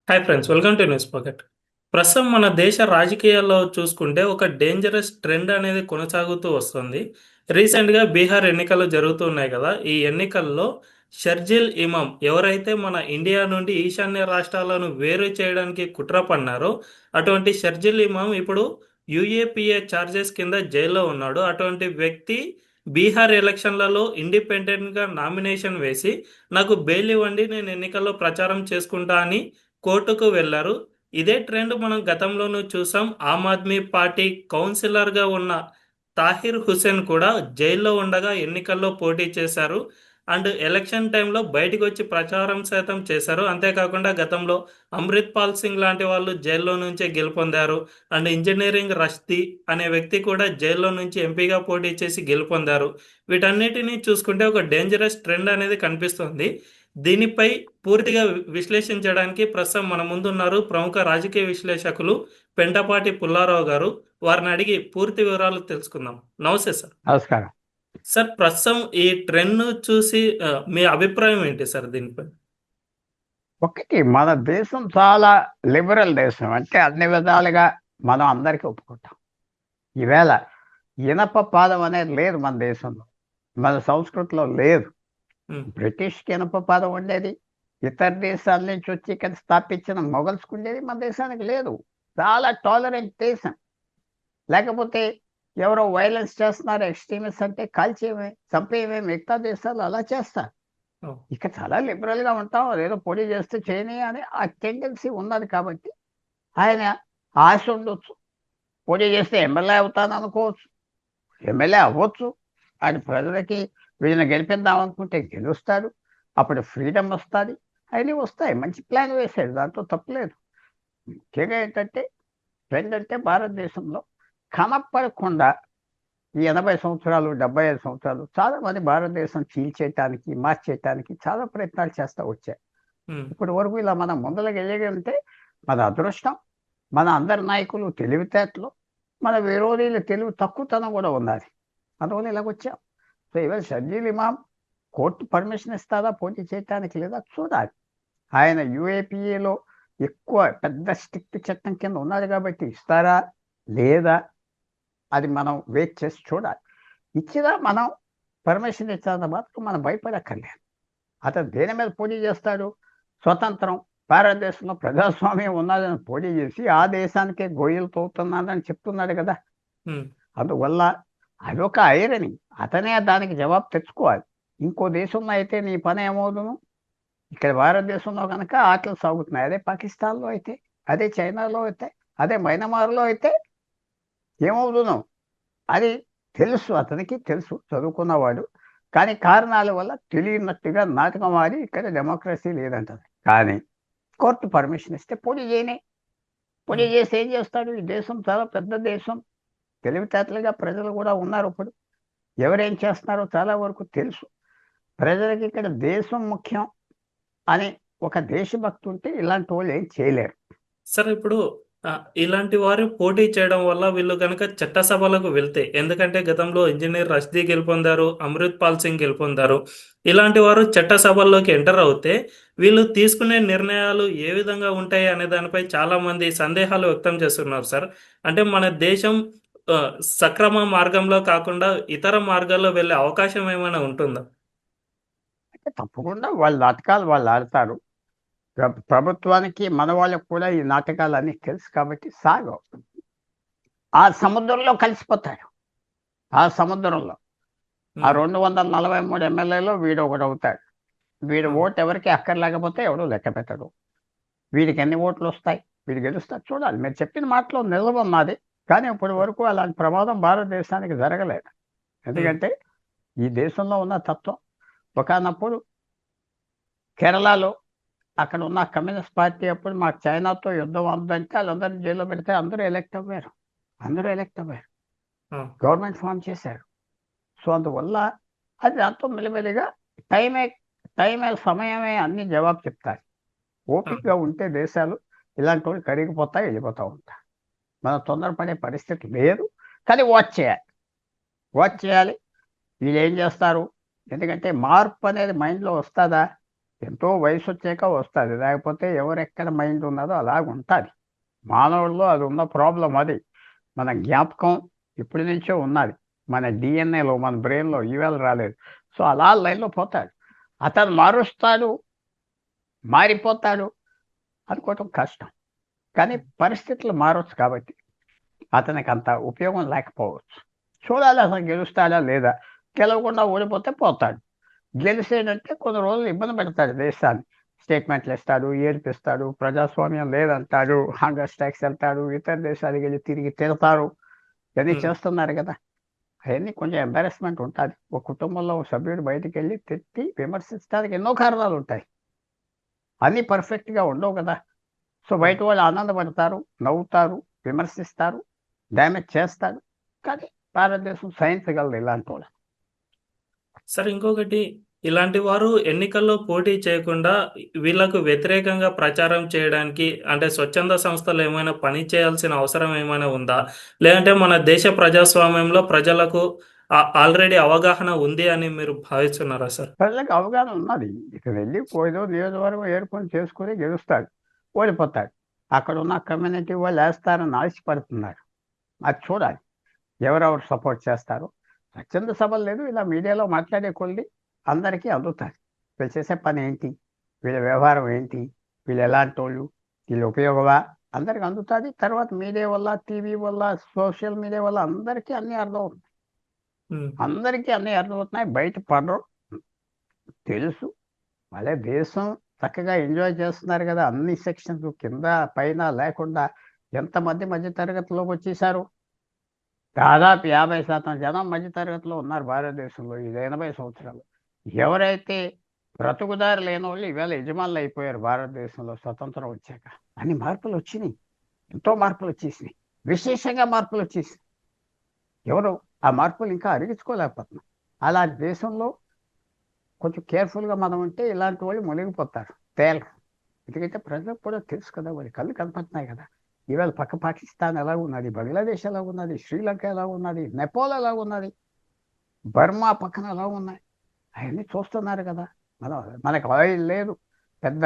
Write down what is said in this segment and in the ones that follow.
Hi friends, welcome to news pocket. ప్రస్తుతం మన దేశ రాజకీయాల్లో చూసుకుంటే ఒక డేంజరస్ ట్రెండ్ అనేది కొనసాగుతూ వస్తుంది. రీసెంట్గా బీహార్ ఎన్నికలు జరుగుతున్నాయి కదా. ఈ ఎన్నికల్లో షర్జిల్ ఇమాం ఎవరైతే మన ఇండియా నుండి ఈశాన్య రాష్ట్రాలను వేరు చేయడానికి కుట్ర పన్నారో అటువంటి షర్జిల్ ఇమాం ఇప్పుడు యూఏపీఏ చార్జెస్ కింద జైల్లో ఉన్నాడు. అటువంటి వ్యక్తి బీహార్ ఎలక్షన్లలో ఇండిపెండెంట్గా నామినేషన్ వేసి నాకు బెయిల్ ఇవ్వండి, నేను ఎన్నికల్లో ప్రచారం చేసుకుంటా అని కోర్టుకు వెళ్లారు. ఇదే ట్రెండ్ మనం గతంలోనూ చూసాం. ఆమ్ ఆద్మీ పార్టీ కౌన్సిలర్గా ఉన్న తాహిర్ హుసేన్ కూడా జైల్లో ఉండగా ఎన్నికల్లో పోటీ చేశారు. అండ్ ఎలక్షన్ టైంలో బయటకు వచ్చి ప్రచారం సైతం చేశారు. అంతేకాకుండా గతంలో అమృత్ పాల్ సింగ్ లాంటి వాళ్ళు జైల్లో నుంచే గెలుపొందారు. అండ్ ఇంజనీరింగ్ రష్దీ అనే వ్యక్తి కూడా జైల్లో నుంచి ఎంపీగా పోటీ చేసి గెలుపొందారు. వీటన్నిటిని చూసుకుంటే ఒక డేంజరస్ ట్రెండ్ అనేది కనిపిస్తుంది. దీనిపై పూర్తిగా విశ్లేషించడానికి ప్రస్తుతం మన ముందున్నారు ప్రముఖ రాజకీయ విశ్లేషకులు పెంటపాటి పుల్లారావు గారు. వారిని అడిగి పూర్తి వివరాలు తెలుసుకుందాం. నమస్తే సార్. నమస్కారం. సార్, ప్రస్తుతం ఈ ట్రెండ్ చూసి మీ అభిప్రాయం ఏంటి సార్ దీనిపై? ఒకటి, మన దేశం చాలా లిబరల్ దేశం. అంటే అన్ని విధాలుగా మనం అందరికీ ఒప్పుకుంటాం. ఈవేళ ఇనప పాదం అనేది లేదు మన దేశంలో, మన సంస్కృతిలో లేదు. ఉమ్, బ్రిటిష్కి ఇనప పాదం ఉండేది, ఇతర దేశాల నుంచి వచ్చి ఇక్కడ స్థాపించిన మొఘల్స్కి ఉండేది, మన దేశానికి లేదు. చాలా టాలరెంట్ దేశం. లేకపోతే ఎవరో వైలెన్స్ చేస్తున్నారు, ఎక్స్ట్రీమిస్ట్ అంటే కాల్చేయమే, చంపేయమే. మిగతా దేశాలు అలా చేస్తారు. ఓ, ఇక చాలా లిబరల్గా ఉంటాం. అదేదో పొడి చేస్తే చేయని అని ఆ టెండెన్సీ ఉన్నది కాబట్టి ఆయన ఆశ ఉండొచ్చు. పోటీ చేస్తే ఎమ్మెల్యే అవుతాను అనుకోవచ్చు, ఎమ్మెల్యే అవ్వచ్చు. ఆయన ప్రజలకి వీళ్ళని గెలిపిద్దాం అనుకుంటే గెలుస్తాడు. అప్పుడు ఫ్రీడమ్ వస్తుంది, అవన్నీ వస్తాయి. మంచి ప్లాన్ వేసాడు, దాంట్లో తప్పులేదు. ముఖ్యంగా ఏంటంటే ట్రెండ్ అంటే భారతదేశంలో కనపడకుండా ఈ 80 సంవత్సరాలు 75 సంవత్సరాలు చాలా మంది భారతదేశం చీల్చేయటానికి మార్చేయటానికి చాలా ప్రయత్నాలు చేస్తూ వచ్చాయి. ఉమ్, ఇప్పటి వరకు ఇలా మనం ముందరకు వెళ్ళగలిగితే మన అదృష్టం. మన అందరి నాయకులు తెలివితేటలు, మన విరోధులు తెలివి తక్కువతనం కూడా ఉన్నది. అందువల్ల ఇలాగొచ్చాం. సో ఇవాళ షర్జీల్ ఇమాం కోర్టు పర్మిషన్ ఇస్తారా పోటీ చేయటానికి, లేదా చూడాలి. ఆయన యూఏపీఏలో ఎక్కువ పెద్ద స్ట్రిక్ట్ చట్టం కింద ఉన్నారు కాబట్టి ఇస్తారా లేదా అది మనం వెయిట్ చేసి చూడాలి. ఇచ్చినా మనం పర్మిషన్ ఇచ్చారన్న మాత్రం మనం భయపడక్కర్లేదు. అతను దేని మీద పోటీ చేస్తాడు? స్వతంత్రం, భారతదేశంలో ప్రజాస్వామ్యం ఉన్నదని పోటీ చేసి ఆ దేశానికే గొయ్యలు తవ్వుతున్నానని చెప్తున్నాడు కదా. ఉమ్, అందువల్ల అదొక ఐరని. అతనే దానికి జవాబు తెచ్చుకోవాలి. ఇంకో దేశంలో అయితే నీ పని ఏమవుదును? ఇక్కడ భారతదేశంలో కనుక ఆటలు సాగుతున్నాయి. అదే పాకిస్తాన్లో అయితే, అదే చైనాలో అయితే, అదే మయన్మార్లో అయితే ఏమవుదును? అది తెలుసు, అతనికి తెలుసు, చదువుకున్నవాడు. కానీ కారణాల వల్ల తెలియనట్టుగా నాటకం ఆడి ఇక్కడ డెమోక్రసీ లేదంటది. కానీ కోర్టు పర్మిషన్ ఇస్తే పోటీ చేయనే. పోటీ ఉమ్. చేసి ఏం చేస్తాడు? ఈ దేశం చాలా పెద్ద దేశం, తెలివితేటలుగా ప్రజలు కూడా ఉన్నారు. ఇప్పుడు ఎవరేం చేస్తున్నారో చాలా వరకు తెలుసు. ప్రజలకి ఇక్కడ దేశం ముఖ్యం అని ఒక దేశభక్తి ఉంటే ఇలాంటి వాళ్ళు ఏం చేయలేరు. సార్, ఇప్పుడు ఇలాంటి వారు పోటీ చేయడం వల్ల వీళ్ళు కనుక చట్టసభలకు వెళ్తే, ఎందుకంటే గతంలో ఇంజనీర్ రష్దీ గెలుపొందారు, అమృత్ పాల్ సింగ్ గెలుపొందారు. ఇలాంటి వారు చట్టసభల్లోకి ఎంటర్ అవుతే వీళ్ళు తీసుకునే నిర్ణయాలు ఏ విధంగా ఉంటాయి అనే దానిపై చాలా మంది సందేహాలు వ్యక్తం చేస్తున్నారు సార్. అంటే మన దేశం ఆ, సక్రమ మార్గంలో కాకుండా ఇతర మార్గాల్లో వెళ్ళే అవకాశం ఏమైనా ఉంటుందా? అంటే తప్పకుండా వాళ్ళ నాటకాలు వాళ్ళు ఆడతారు. ప్రభుత్వానికి మన వాళ్ళకు కూడా ఈ నాటకాలన్నీ తెలుసు కాబట్టి సాగవు. ఆ సముద్రంలో కలిసిపోతాడు. ఆ సముద్రంలో ఆ ఉమ్, 243 ఎమ్మెల్యేలో వీడు ఒకడు అవుతాడు. వీడి ఆ, ఓటు ఎవరికి అక్కర్లేకపోతే ఎవడో లెక్క పెట్టడు. వీడికి ఎన్ని ఓట్లు వస్తాయి, వీడు గెలుస్తాడు చూడాలి. మీరు చెప్పిన మాటలో నిజం ఉన్నది. కానీ ఇప్పటి వరకు అలాంటి ప్రమాదం భారతదేశానికి జరగలేదు. ఉమ్, ఎందుకంటే ఈ దేశంలో ఉన్న తత్వం ఒకనప్పుడు కేరళలో అక్కడ ఉన్న కమ్యూనిస్ట్ పార్టీ అప్పుడు మాకు చైనాతో యుద్ధం అందంటే వాళ్ళందరినీ జైల్లో పెడితే అందరూ ఎలక్ట్ అవ్వారు. అందరూ ఎలక్ట్ అవ్వారు, ఆ, గవర్నమెంట్ ఫామ్ చేశారు. సో అందువల్ల అది దాంతో మెల్లిమెల్లిగా టైమే టైమే సమయమే అన్ని జవాబు చెప్తారు. ఆ. ఓపికగా ఉంటే దేశాలు ఇలాంటి వాళ్ళు కరిగిపోతాయి, వెళ్ళిపోతూ ఉంటాయి. మనం తొందరపడే పరిస్థితి లేదు. కానీ వాచ్ చేయాలి, వాచ్ చేయాలి. వీళ్ళు ఏం చేస్తారు? ఎందుకంటే మార్పు అనేది మైండ్లో వస్తుందా? ఎంతో వయసు వచ్చాక వస్తుంది, లేకపోతే ఎవరెక్కడ మైండ్ ఉన్నదో అలాగ ఉంటుంది. మానవుల్లో అది ఉన్న ప్రాబ్లం అది. మన జ్ఞాపకం ఇప్పటి నుంచో ఉన్నది, మన డిఎన్ఏలో, మన బ్రెయిన్లో, ఈవేళ రాలేదు. సో అలా లైన్లో పోతాడు. అతను మారుస్తాడు, మారిపోతాడు అనుకోవటం కష్టం. కానీ పరిస్థితులు మారవచ్చు కాబట్టి అతనికి అంత ఉపయోగం లేకపోవచ్చు. చూడాలి అసలు గెలుస్తాడా లేదా. గెలవకుండా ఓడిపోతే పోతాడు. గెలిచేదంటే కొన్ని రోజులు ఇబ్బంది పెడతాడు దేశాన్ని. స్టేట్మెంట్లు ఇస్తాడు, ఏడిపిస్తాడు, ప్రజాస్వామ్యం లేదంటాడు, హంగర్ స్ట్రైక్స్ వెళ్తాడు, ఇతర దేశాలకు వెళ్ళి తిరిగి తిడతారు. ఇవన్నీ చేస్తున్నారు కదా. అవన్నీ కొంచెం ఎంబారెస్మెంట్ ఉంటుంది. ఒక కుటుంబంలో ఒక సభ్యుడు బయటికి వెళ్ళి తిట్టి విమర్శించడానికి ఎన్నో కారణాలు ఉంటాయి. అన్నీ పర్ఫెక్ట్గా ఉండవు కదా. సో బయట వాళ్ళు ఆనందపడతారు, నవ్వుతారు, విమర్శిస్తారు, డ్యామేజ్ చేస్తారు. కానీ భారతదేశం సహించగలదు ఇలాంటి వాళ్ళు. సార్ ఇంకొకటి, ఇలాంటి వారు ఎన్నికల్లో పోటీ చేయకుండా వీళ్ళకు వ్యతిరేకంగా ప్రచారం చేయడానికి అంటే స్వచ్ఛంద సంస్థలు ఏమైనా పని చేయాల్సిన అవసరం ఏమైనా ఉందా? లేదంటే మన దేశ ప్రజాస్వామ్యంలో ప్రజలకు ఆల్రెడీ అవగాహన ఉంది అని మీరు భావిస్తున్నారా సార్? ప్రజలకు అవగాహన ఉన్నది. ఇక్కడ వెళ్ళి ఏదో నియోజకవర్గం ఏర్పడి చేసుకుని గెలుస్తాడు, ఓడిపోతాడు. అక్కడ ఉన్న కమ్యూనిటీ వాళ్ళు వేస్తారని ఆశపడుతున్నారు. అది చూడాలి ఎవరెవరు సపోర్ట్ చేస్తారు. స్వచ్ఛంద సభలు లేదు, ఇలా మీడియాలో మాట్లాడే కొద్ది అందరికీ అందుతారు. వీళ్ళు చేసే పని ఏంటి, వీళ్ళ వ్యవహారం ఏంటి, వీళ్ళు ఎలాంటి వాళ్ళు, వీళ్ళు ఉపయోగమా అందరికి అందుతుంది. తర్వాత మీడియా వల్ల, టీవీ వల్ల, సోషల్ మీడియా వల్ల అందరికీ అన్నీ అర్థమవుతాయి. అందరికీ అన్నీ అర్థమవుతున్నాయి. బయట పడరు, తెలుసు. మళ్ళీ దేశం చక్కగా ఎంజాయ్ చేస్తున్నారు కదా. అన్ని సెక్షన్స్ కింద పైన లేకుండా ఎంతమంది మధ్య తరగతిలోకి వచ్చేసారు. దాదాపు 50% జనం మధ్య తరగతిలో ఉన్నారు భారతదేశంలో ఈ 80 సంవత్సరాలు. ఎవరైతే బ్రతుకుదారు లేని వాళ్ళు ఈవేళ యజమానులు అయిపోయారు భారతదేశంలో స్వతంత్రం వచ్చాక. అన్ని మార్పులు వచ్చినాయి, ఎంతో మార్పులు వచ్చేసినాయి, విశేషంగా మార్పులు వచ్చేసినాయి. ఎవరు ఆ మార్పులు ఇంకా అరిగించుకోలేకపోతున్నాం. అలాంటి దేశంలో కొంచెం కేర్ఫుల్గా మనం ఉంటే ఇలాంటి వాళ్ళు మునిగిపోతారు, తేలరు. ఎందుకంటే ప్రజలకు కూడా తెలుసు కదా, వారి కళ్ళు కనపడుతున్నాయి కదా. ఈవేళ పక్క పాకిస్తాన్ ఎలా ఉన్నది, బంగ్లాదేశ్ ఎలా ఉన్నది, శ్రీలంక ఎలా ఉన్నది, నేపాల్ ఎలా ఉన్నది, బర్మా పక్కన ఎలా ఉన్నాయి, అవన్నీ చూస్తున్నారు కదా. మనకు ఆయిల్ లేదు, పెద్ద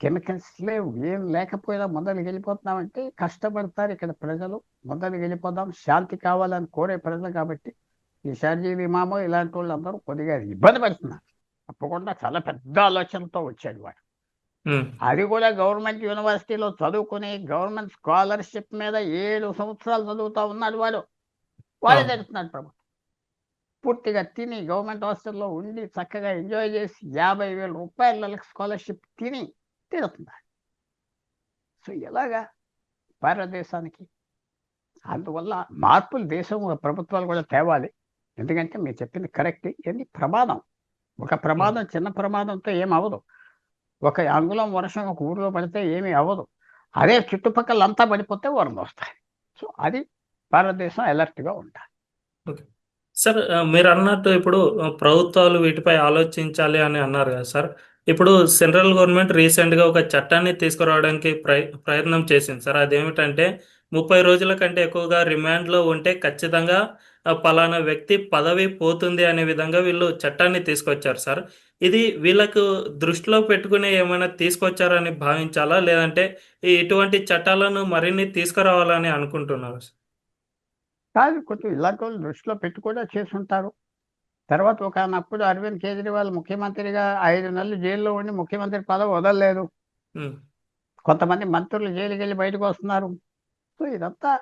కెమికల్స్ లేవు, ఏం లేకపోయినా ముందరికి వెళ్ళిపోతున్నామంటే కష్టపడతారు ఇక్కడ ప్రజలు. ముందరికి వెళ్ళిపోదాం, శాంతి కావాలని కోరే ప్రజలు కాబట్టి ఈ షర్జీల్ ఇమామో ఇలాంటి వాళ్ళు అందరూ కొద్దిగా ఇబ్బంది పడుతున్నారు. తప్పకుండా చాలా పెద్ద ఆలోచనతో వచ్చాడు వాడు. అది కూడా గవర్నమెంట్ యూనివర్సిటీలో చదువుకుని గవర్నమెంట్ స్కాలర్షిప్ మీద 7 సంవత్సరాలు చదువుతా ఉన్నాడు వాడు. వాడే తెలుస్తున్నాడు ప్రభుత్వం. పూర్తిగా తిని గవర్నమెంట్ హాస్టల్లో ఉండి చక్కగా ఎంజాయ్ చేసి 50,000 రూపాయల స్కాలర్షిప్ తిని తిరుగుతున్నాడు. సో ఎలాగా భారతదేశానికి? అందువల్ల మార్పులు దేశం ప్రభుత్వాలు కూడా తేవాలి. ఎందుకంటే మీరు చెప్పింది కరెక్ట్. ఇది ప్రమాదం. ఒక ప్రమాదం చిన్న ప్రమాదంతో ఏం అవ్వదు. ఒక అంగుళం వర్షం ఒక ఊరిలో పడితే ఏమీ అవ్వదు. అదే చుట్టుపక్కల అంతా పడిపోతే వరద వస్తాయి. సో అది భారతదేశం అలర్ట్గా ఉండాలి. సార్ మీరు అన్నట్టు ఇప్పుడు ప్రభుత్వాలు వీటిపై ఆలోచించాలి అని అన్నారు కదా సార్. ఇప్పుడు సెంట్రల్ గవర్నమెంట్ రీసెంట్గా ఒక చట్టాన్ని తీసుకురావడానికి ప్రయత్నం చేసింది సార్. అదేమిటంటే 30 రోజుల కంటే ఎక్కువగా రిమాండ్లో ఉంటే ఖచ్చితంగా పలానా వ్యక్తి పదవి పోతుంది అనే విధంగా వీళ్ళు చట్టాన్ని తీసుకొచ్చారు సార్. ఇది వీళ్ళకు దృష్టిలో పెట్టుకుని ఏమైనా తీసుకొచ్చారని భావించాలా, లేదంటే ఇటువంటి చట్టాలను మరిన్ని తీసుకురావాలని అనుకుంటున్నారు సార్? కాదు, కొంచెం ఇలాంటి వాళ్ళు దృష్టిలో పెట్టి కూడా చేసుంటారు. తర్వాత ఒకనప్పుడు అరవింద్ కేజ్రీవాల్ ముఖ్యమంత్రిగా 5 నెలలు జైల్లో ఉండి ముఖ్యమంత్రి పదవి వదలలేదు. కొంతమంది మంత్రులు జైలుకి వెళ్ళి బయటకు వస్తున్నారు. సో ఇదంతా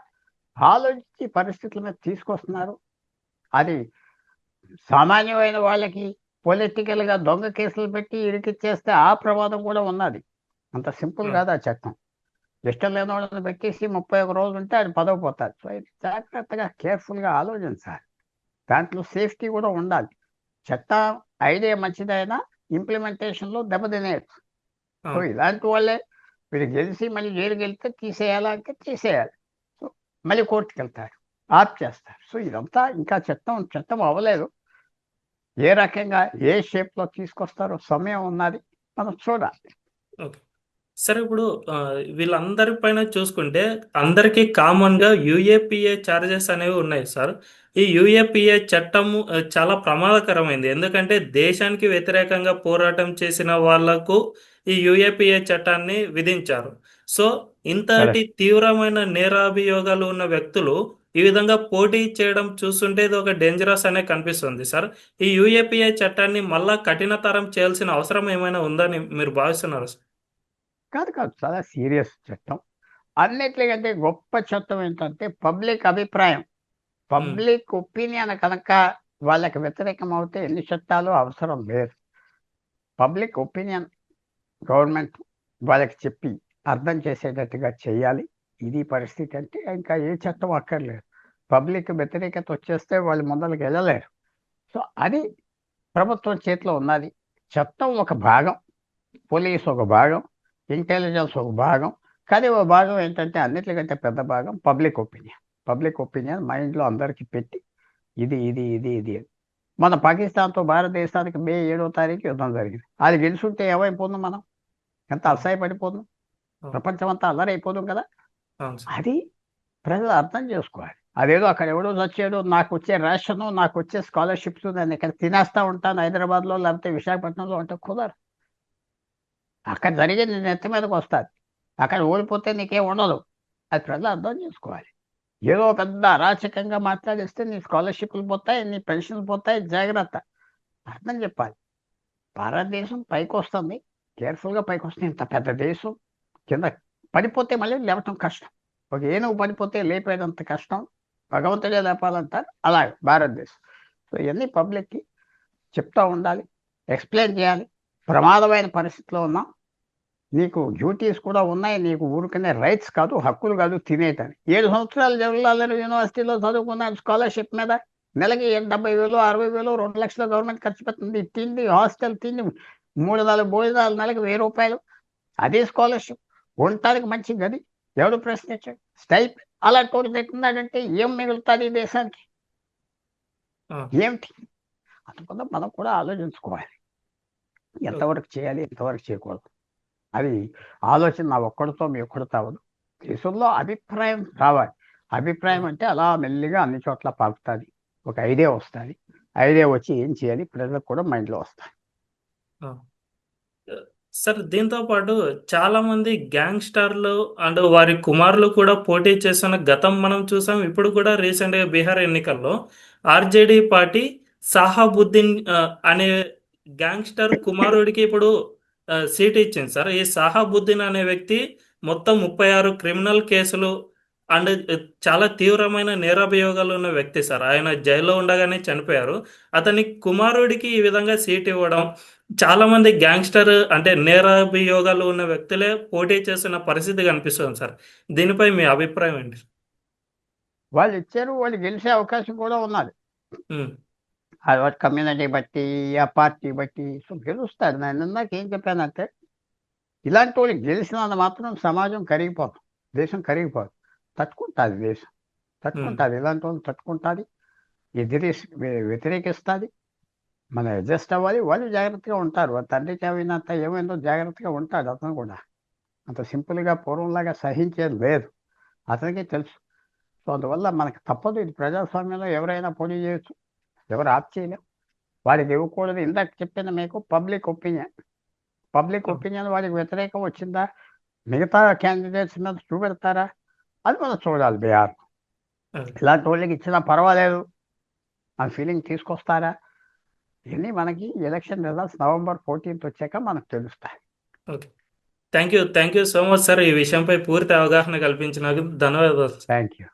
ఆలోచించి పరిస్థితుల మీద తీసుకొస్తున్నారు. అది సామాన్యమైన వాళ్ళకి పొలిటికల్గా దొంగ కేసులు పెట్టి ఇరికిచ్చేస్తే ఆ ప్రమాదం కూడా ఉన్నది. అంత సింపుల్ కాదు ఆ చట్టం. ఇష్టం లేని వాళ్ళని పెట్టేసి 31 రోజులు ఉంటే ఆయన పదవి పోతారు. సో ఇది జాగ్రత్తగా కేర్ఫుల్గా ఆలోచించాలి. దాంట్లో సేఫ్టీ కూడా ఉండాలి. చట్టం ఐడియా మంచిదైనా ఇంప్లిమెంటేషన్లో దెబ్బతినేయచ్చు. సో ఇలాంటి వాళ్ళే వీళ్ళు గెలిచి మళ్ళీ జైలుకి వెళ్తే తీసేయాలంటే తీసేయాలి. సో మళ్ళీ కోర్టుకు వెళ్తారు, ఆప్ చేస్తారు. సో ఇదంతా ఇంకా చట్టం అవ్వలేదు. ఏ రకంగా ఏ షేప్లో తీసుకొస్తారో సమయం ఉన్నది, మనం చూడాలి. ఓకే. సరే ఇప్పుడు వీళ్ళందరి పైన చూసుకుంటే అందరికీ కామన్గా యూఏపిఏ ఛార్జెస్ అనేవి ఉన్నాయి సార్. ఈ యూఏపిఏ చట్టము చాలా ప్రమాదకరమైంది. ఎందుకంటే దేశానికి వ్యతిరేకంగా పోరాటం చేసిన వాళ్లకు ఈ యూఏపిఏ చట్టాన్ని విధించారు. సో ఇంతటి కరెక్ట్. తీవ్రమైన నేరాభియోగాలు ఉన్న వ్యక్తులు ఈ విధంగా పోటీ చేయడం చూస్తుంటే ఇది ఒక డేంజరస్ అనే కనిపిస్తుంది సార్. ఈ యూఏపిఏ చట్టాన్ని మళ్ళా కఠినతరం చేయాల్సిన అవసరం ఏమైనా ఉందని మీరు భావిస్తున్నారు సార్? కాదు కాదు, చాలా సీరియస్ చట్టం. అన్నిటికంటే గొప్ప చట్టం ఏంటంటే పబ్లిక్ అభిప్రాయం, ఉమ్, పబ్లిక్ ఒపీనియన్ కనుక వాళ్ళకి వ్యతిరేకం అవుతే ఎన్ని చట్టాలు అవసరం లేదు. పబ్లిక్ ఒపీనియన్ గవర్నమెంట్ వాళ్ళకి చెప్పి అర్థం చేసేటట్టుగా చేయాలి. ఇది పరిస్థితి అంటే ఇంకా ఏ చట్టం అక్కర్లేదు. పబ్లిక్ వ్యతిరేకత వచ్చేస్తే వాళ్ళు ముందరికి వెళ్ళలేరు. సో అది ప్రభుత్వం చేతిలో ఉన్నది. చట్టం ఒక భాగం, పోలీస్ ఒక భాగం, ఇంటెలిజెన్స్ ఒక భాగం. కానీ ఒక భాగం ఏంటంటే అన్నిటికంటే పెద్ద భాగం పబ్లిక్ ఒపీనియన్. పబ్లిక్ ఒపీనియన్ మైండ్లో అందరికీ పెట్టి ఇది ఇది ఇది ఇది అని. మన పాకిస్తాన్తో భారతదేశానికి మే 7వ తారీఖు యుద్ధం జరిగింది. అది గెలుచుంటే ఏమైపోతుంది, మనం ఎంత అవును, అసహ్యపడిపోతున్నాం, అవును, ప్రపంచం అంతా అల్లరైపోతుంది కదా. అవును సార్. అది ప్రజలు అర్థం చేసుకోవాలి. అదేదో అక్కడ ఎవడో చచ్చాడు, నాకు వచ్చే రేషను, నాకు వచ్చే స్కాలర్షిప్స్ నేను ఇక్కడ తినేస్తా ఉంటాను హైదరాబాద్లో లేకపోతే విశాఖపట్నంలో అంటే కుదరదు. అక్కడ జరిగేది నీ నెత్తి మీదకి వస్తుంది. అక్కడ ఓడిపోతే నీకేం ఉండదు. అది ప్రజలు అర్థం చేసుకోవాలి. ఏదో పెద్ద అరాచకంగా మాట్లాడిస్తే నీ స్కాలర్షిప్లు పోతాయి, నీ పెన్షన్లు పోతాయి, జాగ్రత్త. అర్థం చెప్పాలి. భారతదేశం పైకి వస్తుంది, కేర్ఫుల్గా పైకి వస్తుంది. ఇంత పెద్ద దేశం కింద పడిపోతే మళ్ళీ లేవటం కష్టం. ఒక ఏనుగు పడిపోతే లేపేదంత కష్టం, భగవంతుడే లేపాలంటారు. అలాగే భారతదేశం. సో ఇవన్నీ పబ్లిక్కి చెప్తూ ఉండాలి, ఎక్స్ప్లెయిన్ చేయాలి. ప్రమాదమైన పరిస్థితిలో ఉన్నాం, నీకు డ్యూటీస్ కూడా ఉన్నాయి, నీకు ఊరికనే రైట్స్ కాదు, హక్కులు కాదు తినేటని. 7 సంవత్సరాలు జవహర్లాల్ యూనివర్సిటీలో చదువుకున్నాను స్కాలర్షిప్ మీద. నెలకి 70,000 60,000 2 లక్షలు గవర్నమెంట్ ఖర్చు పెడుతుంది. తిండి, హాస్టల్ తిండి, 3 4 భోజనాలు, నెలకి 1000 రూపాయలు. అదే స్కాలర్షిప్. ఉండటానికి మంచి గది, ఎవడు ప్రశ్నించాడు? స్టైప్ అలాంటి వాడు పెట్టినాడంటే ఏం మిగులుతుంది ఈ దేశానికి? ఆ, ఏమిటి? అందువల్ల మనం కూడా ఆలోచించుకోవాలి, ఎంతవరకు చేయాలి, ఎంతవరకు చేయకూడదు. అది ఆలోచన నా ఒక్కడితో మీ ఒక్కడితో అవ్వదు. దేశంలో అభిప్రాయం రావాలి. అభిప్రాయం అంటే అలా మెల్లిగా అన్ని చోట్ల పాకుతుంది. ఒక ఐడియా వస్తుంది. ఐడియా వచ్చి ఏం చేయాలి ప్రజలకు కూడా మైండ్లో వస్తుంది. ఆ. సార్ దీంతో పాటు చాలా మంది గ్యాంగ్స్టర్లు అండ్ వారి కుమారులు కూడా పోటీ చేస్తున్న గతం మనం చూసాం. ఇప్పుడు కూడా రీసెంట్గా బీహార్ ఎన్నికల్లో ఆర్జేడీ పార్టీ సాహాబుద్దీన్ అనే గ్యాంగ్స్టర్ కుమారుడికి ఇప్పుడు సీట్ ఇచ్చింది సార్. ఈ సాహాబుద్దీన్ అనే వ్యక్తి మొత్తం 36 క్రిమినల్ కేసులు అండ్ చాలా తీవ్రమైన నేరాభియోగాలు ఉన్న వ్యక్తి సార్. ఆయన జైల్లో ఉండగానే చనిపోయారు. అతని కుమారుడికి ఈ విధంగా సీట్ ఇవ్వడం, చాలా మంది గ్యాంగ్స్టర్ అంటే నేరాభియోగాలు ఉన్న వ్యక్తులే పోటీ చేస్తున్న పరిస్థితి కనిపిస్తుంది సార్. దీనిపై మీ అభిప్రాయం ఏంటి? వాళ్ళు ఇచ్చారు, వాళ్ళు గెలిచే అవకాశం కూడా ఉన్నది. ఉమ్, అది వాటి కమ్యూనిటీ బట్టి, ఆ పార్టీ బట్టి సో గెలుస్తారు. నేను ఇందాక ఏం చెప్పానంటే ఇలాంటి వాళ్ళు గెలిచినంత మాత్రం సమాజం కరిగిపోదు, దేశం కరిగిపోదు. తట్టుకుంటుంది దేశం, ఉమ్, తట్టుకుంటుంది. ఇలాంటి వాళ్ళు తట్టుకుంటుంది, వ్యతిరేకిస్తుంది. మనం అడ్జస్ట్ అవ్వాలి. వాళ్ళు జాగ్రత్తగా ఉంటారు. వాళ్ళ తండ్రికి ఏమైనంత ఏమైందో జాగ్రత్తగా ఉంటాడు అతను కూడా. అంత సింపుల్గా పూర్వంలాగా సహించేది లేదు, అతనికి తెలుసు. సో అందువల్ల మనకు తప్పదు. ఇది ప్రజాస్వామ్యంలో ఎవరైనా పోటీ చేయొచ్చు, ఎవరు ఆప్ చేయలేం. వాడికి ఇవ్వకూడదు. ఇందాక చెప్పిన మీకు పబ్లిక్ ఒపీనియన్. పబ్లిక్ ఆ, ఒపీనియన్ వాడికి వ్యతిరేకం వచ్చిందా, మిగతా క్యాండిడేట్స్ మీద చూపెడతారా, అది మనం చూడాలి. బీహార్ అదే. ఇలాంటి వాళ్ళకి ఇచ్చినా పర్వాలేదు ఆ ఫీలింగ్ తీసుకొస్తారా, ఇవన్నీ మనకి ఎలక్షన్ రిజల్ట్స్ November 14th వచ్చాక మనకు తెలుస్తాయి. Okay. Thank you so much sir. ఈ విషయంపై పూర్తి అవగాహన కల్పించినందుకు ధన్యవాదాలు. Thank you.